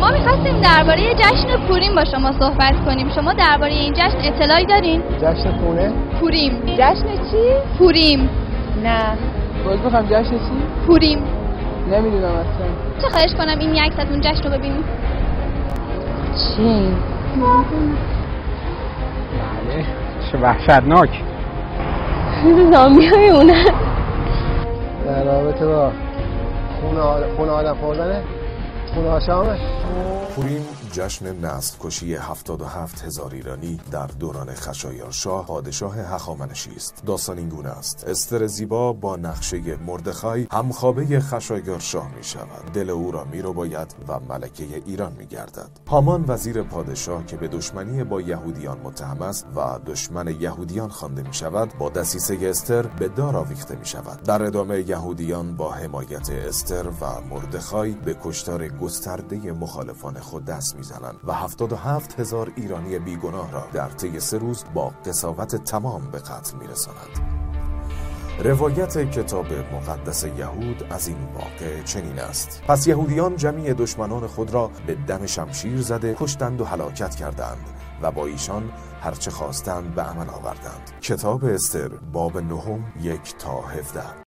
ما می‌خواستیم درباره جشن پوریم با شما صحبت کنیم. شما درباره این جشن اطلاعی دارین؟ جشن خونه؟ پوریم. جشن چی؟ پوریم. نه. باز بخوام جشن چی؟ پوریم. نمیدونم اصلا. چه خواهش کنم این یک از اون جشن رو ببینیم؟ چی؟ بله چه وحشتناک. نامیای اونه در رابطه با خونه آدم خوردنه؟ خونه آشامه؟ پوریم جشن نسل کشی 77,000 ایرانی در دوران خشایارشاه پادشاه هخامنشی است. داستان این گونه است: استر زیبا با نقشه مردخای همخوابه خشایارشاه می شود. دل او را می رباید و ملکه ایران می گردد. هامان وزیر پادشاه که به دشمنی با یهودیان متهم است و دشمن یهودیان خوانده می شود، با دسیسه استر به دار آویخته می شود. در ادامه یهودیان با حمایت استر و مردخای به کشتار گسترده مخالفان خود دست میزنند و 77,000 ایرانی بیگناه را در طی 3 روز با قساوت تمام به قتل میرسانند. روایت کتاب مقدس یهود از این واقعه چنین است: پس یهودیان جمیع دشمنان خود را به دم شمشیر زده کشتند و هلاکت کردند و با ایشان هرچه خواستند به عمل آوردند. کتاب استر باب 9 1 تا 17.